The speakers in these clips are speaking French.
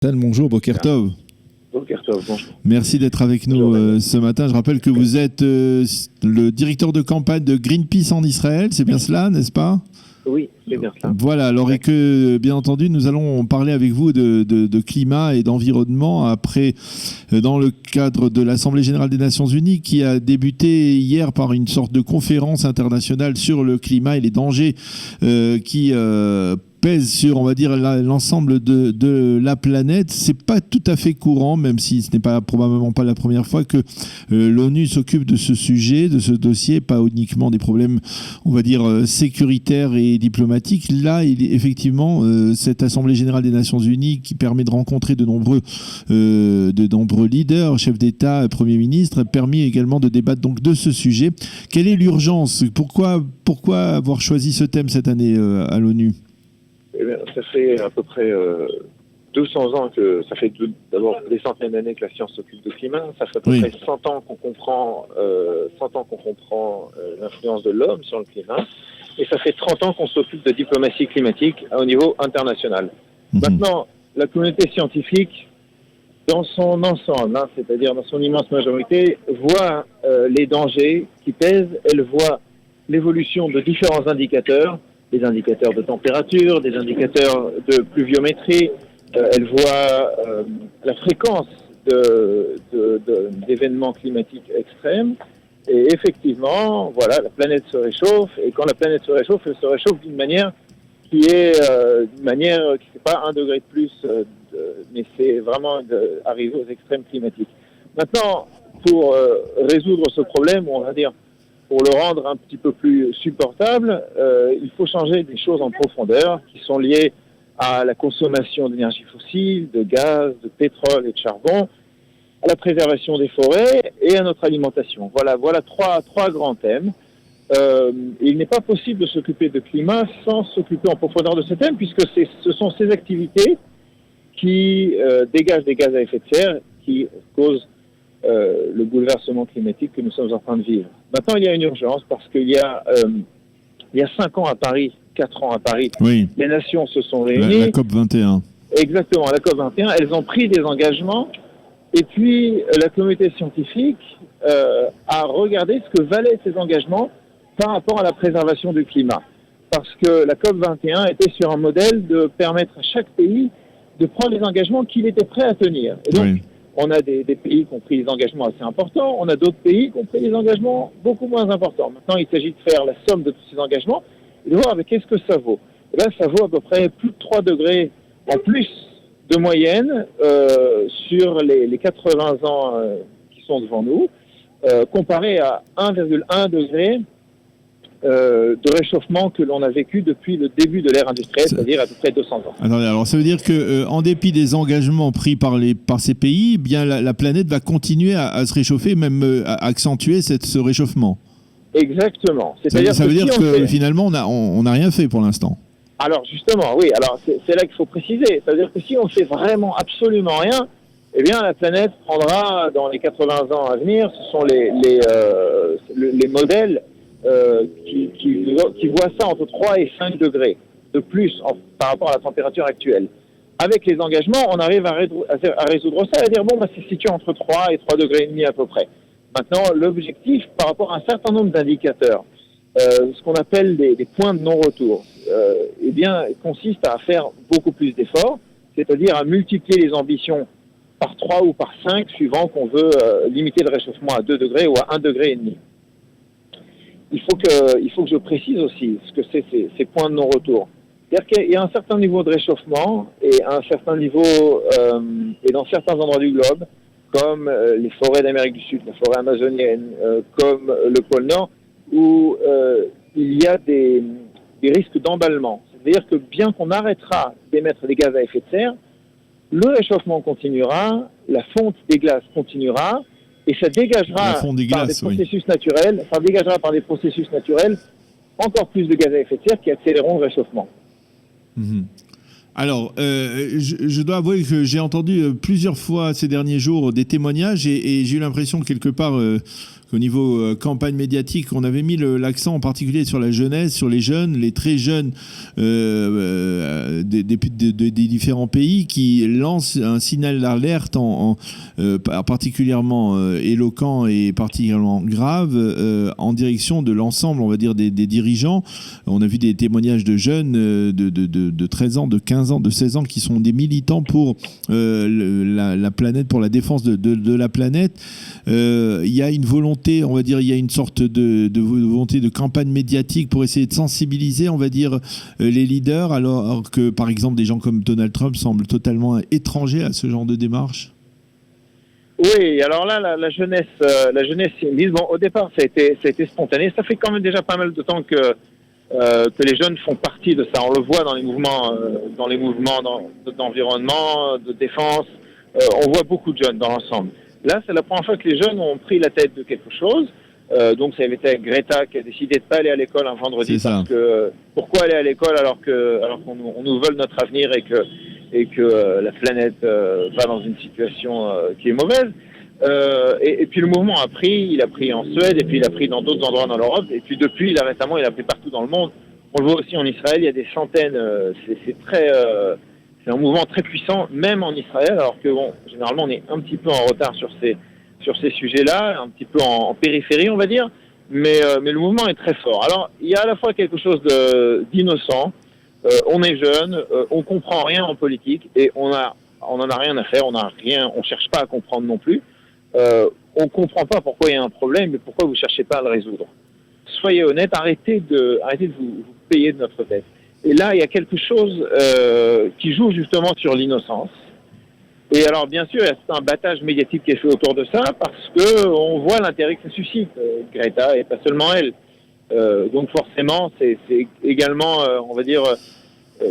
Bonjour, Boker Tov. Boker Tov, bonjour. Merci d'être avec nous ce matin. Je rappelle que vous êtes le directeur de campagne de Greenpeace en Israël, c'est bien cela, n'est-ce pas ? Oui, c'est bien cela. Voilà, alors et que, bien entendu, nous allons parler avec vous de climat et d'environnement après, dans le cadre de l'Assemblée Générale des Nations Unies qui a débuté hier par une sorte de conférence internationale sur le climat et les dangers qui pèse sur, on va dire, l'ensemble de la planète. C'est pas tout à fait courant, même si ce n'est probablement pas la première fois que l'ONU s'occupe de ce sujet, de ce dossier, pas uniquement des problèmes, on va dire, sécuritaires et diplomatiques. Là, effectivement, cette Assemblée Générale des Nations Unies qui permet de rencontrer de nombreux leaders, chefs d'État, premiers ministres, a permis également de débattre donc de ce sujet. Quelle est l'urgence ? Pourquoi avoir choisi ce thème cette année à l'ONU ? Eh bien, ça fait à peu près 200 ans que, ça fait d'abord des centaines d'années que la science s'occupe du climat, ça fait à peu près 100 ans qu'on comprend l'influence de l'homme sur le climat, et ça fait 30 ans qu'on s'occupe de diplomatie climatique au niveau international. Maintenant, la communauté scientifique, dans son ensemble, c'est-à-dire dans son immense majorité, voit les dangers qui pèsent, elle voit l'évolution de différents indicateurs, des indicateurs de température, des indicateurs de pluviométrie, elle voit la fréquence d'événements climatiques extrêmes, et effectivement, voilà, la planète se réchauffe, et quand la planète se réchauffe, elle se réchauffe d'une manière qui est pas 1 degré de plus, mais c'est vraiment arriver aux extrêmes climatiques. Maintenant, pour résoudre ce problème, on va dire, pour le rendre un petit peu plus supportable, il faut changer des choses en profondeur qui sont liées à la consommation d'énergie fossile, de gaz, de pétrole et de charbon, à la préservation des forêts et à notre alimentation. Voilà trois grands thèmes. Il n'est pas possible de s'occuper de climat sans s'occuper en profondeur de ces thèmes, puisque ce sont ces activités qui dégagent des gaz à effet de serre, qui causent le bouleversement climatique que nous sommes en train de vivre. Maintenant, il y a une urgence parce qu'il y a 5 ans à Paris, 4 ans à Paris, oui, les nations se sont réunies. La COP 21. Exactement, la COP 21. Elles ont pris des engagements et puis la communauté scientifique a regardé ce que valaient ces engagements par rapport à la préservation du climat. Parce que la COP 21 était sur un modèle de permettre à chaque pays de prendre les engagements qu'il était prêt à tenir. Et donc, on a des pays qui ont pris des engagements assez importants, on a d'autres pays qui ont pris des engagements beaucoup moins importants. Maintenant, il s'agit de faire la somme de tous ces engagements et de voir avec qu'est-ce que ça vaut. Et là, ça vaut à peu près plus de 3 degrés en plus de moyenne sur les 80 ans qui sont devant nous, comparé à 1,1 degré de réchauffement que l'on a vécu depuis le début de l'ère industrielle, c'est-à-dire à peu près 200 ans. Alors ça veut dire que, en dépit des engagements pris par ces pays, eh bien la planète va continuer à se réchauffer, même à accentuer ce réchauffement. Exactement. Ça veut dire que finalement on n'a rien fait pour l'instant. Alors justement, oui. Alors c'est là qu'il faut préciser. Ça veut dire que si on fait vraiment absolument rien, eh bien la planète prendra dans les 80 ans à venir. Ce sont les modèles qui voit ça entre 3 et 5 degrés de plus par rapport à la température actuelle. Avec les engagements, on arrive à résoudre ça et à dire, bon, c'est situé entre 3 et 3 degrés et demi à peu près. Maintenant, l'objectif, par rapport à un certain nombre d'indicateurs, ce qu'on appelle des points de non-retour, eh bien, consiste à faire beaucoup plus d'efforts, c'est-à-dire à multiplier les ambitions par 3 ou par 5, suivant qu'on veut limiter le réchauffement à 2 degrés ou à 1 degré et demi. Il faut que je précise aussi ce que c'est ces points de non-retour. C'est-à-dire qu'il y a un certain niveau de réchauffement et un certain niveau, et dans certains endroits du globe, comme les forêts d'Amérique du Sud, la forêt amazonienne, comme le pôle Nord, où il y a des risques d'emballement. C'est-à-dire que bien qu'on arrêtera d'émettre des gaz à effet de serre, le réchauffement continuera, la fonte des glaces continuera, et ça dégagera par des processus naturels encore plus de gaz à effet de serre qui accéléreront le réchauffement. Alors, je dois avouer que j'ai entendu plusieurs fois ces derniers jours des témoignages et j'ai eu l'impression quelque part qu'au niveau campagne médiatique, on avait mis l'accent en particulier sur la jeunesse, sur les jeunes, les très jeunes des différents pays qui lancent un signal d'alerte particulièrement éloquent et particulièrement grave en direction de l'ensemble, on va dire, des dirigeants. On a vu des témoignages de jeunes de 13 ans, de 15 ans, de 16 ans qui sont des militants pour la planète, pour la défense de la planète. Il y a une volonté, on va dire, il y a une sorte de volonté de campagne médiatique pour essayer de sensibiliser, on va dire, les leaders, alors que, par exemple, des gens comme Donald Trump semblent totalement étrangers à ce genre de démarche. Oui, alors là, la jeunesse, ils disent, bon, au départ, ça a été spontané. Ça fait quand même déjà pas mal de temps que les jeunes font partie de ça. On le voit dans les mouvements, d'environnement, de défense. On voit beaucoup de jeunes dans l'ensemble. Là, c'est la première fois que les jeunes ont pris la tête de quelque chose. Donc, ça avait été Greta qui a décidé de pas aller à l'école un vendredi parce que pourquoi aller à l'école alors qu'on nous vole notre avenir et que la planète va dans une situation qui est mauvaise. Et puis le mouvement il a pris en Suède et puis il a pris dans d'autres endroits dans l'Europe et puis depuis récemment il a pris partout dans le monde. On le voit aussi en Israël, il y a des centaines. C'est un mouvement très puissant même en Israël, alors que bon, généralement on est un petit peu en retard sur ces sujets-là, un petit peu en périphérie on va dire, mais le mouvement est très fort. Alors il y a à la fois quelque chose d'innocent. On est jeune, on comprend rien en politique et on en a rien à faire, on cherche pas à comprendre non plus. On comprend pas pourquoi il y a un problème, mais pourquoi vous cherchez pas à le résoudre. Soyez honnête, arrêtez de vous payer de notre tête. Et là, il y a quelque chose qui joue justement sur l'innocence. Et alors, bien sûr, il y a un battage médiatique qui est fait autour de ça parce que on voit l'intérêt que ça suscite, Greta, et pas seulement elle. Donc forcément, c'est également, on va dire,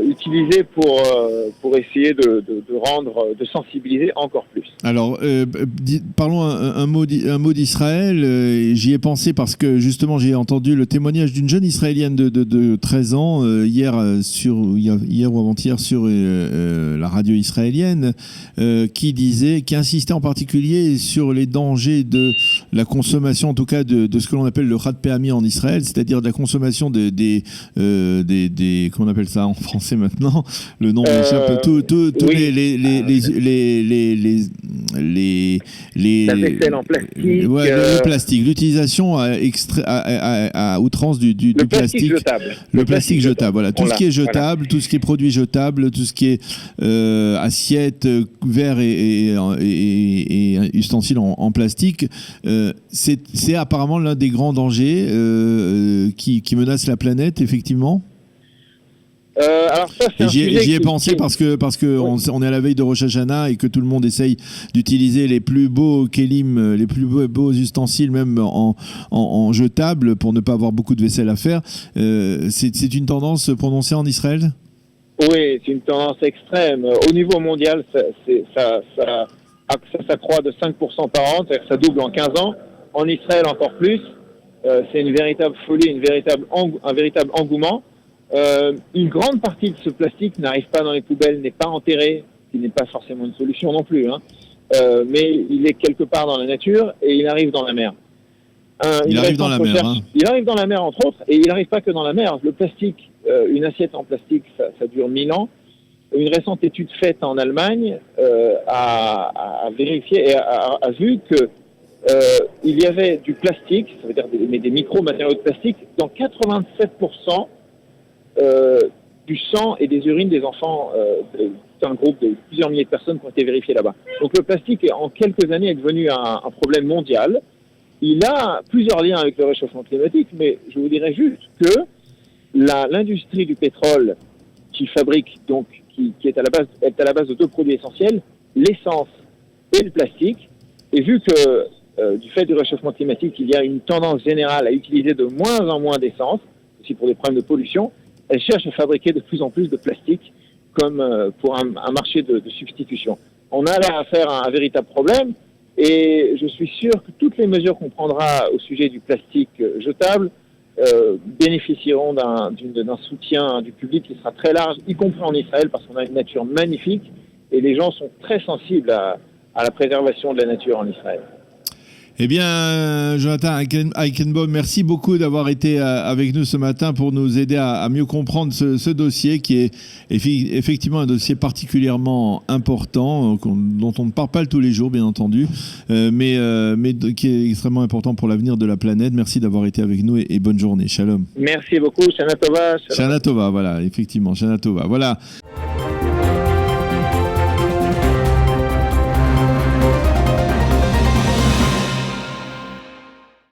utilisé pour essayer de sensibiliser encore plus. Alors, parlons un mot d'Israël. J'y ai pensé parce que justement, j'ai entendu le témoignage d'une jeune Israélienne de 13 ans hier ou avant-hier sur la radio israélienne qui insistait en particulier sur les dangers de la consommation, en tout cas de ce que l'on appelle le Chad Pe'ami en Israël, c'est-à-dire de la consommation des comment on appelle ça en français maintenant, le nom m'échappe, tous oui. La vaisselle en plastique, le plastique, l'utilisation à outrance du plastique jetable. Le plastique jetable, voilà, tout ce qui est jetable, tout ce qui est produit jetable, tout ce qui est assiette, verre et ustensiles en plastique, c'est apparemment l'un des grands dangers qui menace la planète, effectivement. Alors ça, j'y ai pensé parce que on est à la veille de Rosh Hashanah et que tout le monde essaye d'utiliser les plus beaux kélim, les plus beaux ustensiles, même en jetable, pour ne pas avoir beaucoup de vaisselle à faire. C'est une tendance prononcée en Israël ? Oui, c'est une tendance extrême. Au niveau mondial, ça s'accroît de 5% par an, c'est-à-dire que ça double en 15 ans. En Israël, encore plus. C'est une véritable folie, un véritable engouement. Une grande partie de ce plastique n'arrive pas dans les poubelles, n'est pas enterré, ce qui n'est pas forcément une solution non plus, mais il est quelque part dans la nature et il arrive dans la mer. Il arrive dans la mer. Il arrive dans la mer, entre autres, et il n'arrive pas que dans la mer. Le plastique, une assiette en plastique, ça dure 1000 ans. Une récente étude faite en Allemagne a vérifié et a vu que il y avait du plastique, ça veut dire des micro-matériaux de plastique, dans 87% du sang et des urines des enfants. C'est un groupe de plusieurs milliers de personnes qui ont été vérifiées là-bas. Donc le plastique, en quelques années, est devenu un problème mondial. Il a plusieurs liens avec le réchauffement climatique, mais je vous dirais juste que l'industrie du pétrole qui fabrique, donc qui est à la base de deux produits essentiels, l'essence et le plastique, et vu que du fait du réchauffement climatique, il y a une tendance générale à utiliser de moins en moins d'essence, aussi pour des problèmes de pollution, elle cherche à fabriquer de plus en plus de plastique comme pour un marché de substitution. On a là affaire à un véritable problème et je suis sûr que toutes les mesures qu'on prendra au sujet du plastique jetable bénéficieront d'un soutien du public qui sera très large, y compris en Israël, parce qu'on a une nature magnifique et les gens sont très sensibles à la préservation de la nature en Israël. Eh bien, Jonathan Eichenbaum, merci beaucoup d'avoir été avec nous ce matin pour nous aider à mieux comprendre ce dossier qui est effectivement un dossier particulièrement important, dont on ne parle pas tous les jours, bien entendu, mais qui est extrêmement important pour l'avenir de la planète. Merci d'avoir été avec nous et bonne journée. Shalom. Merci beaucoup. Shana Tova. Shana Tova, voilà, effectivement, Shana Tova. Voilà.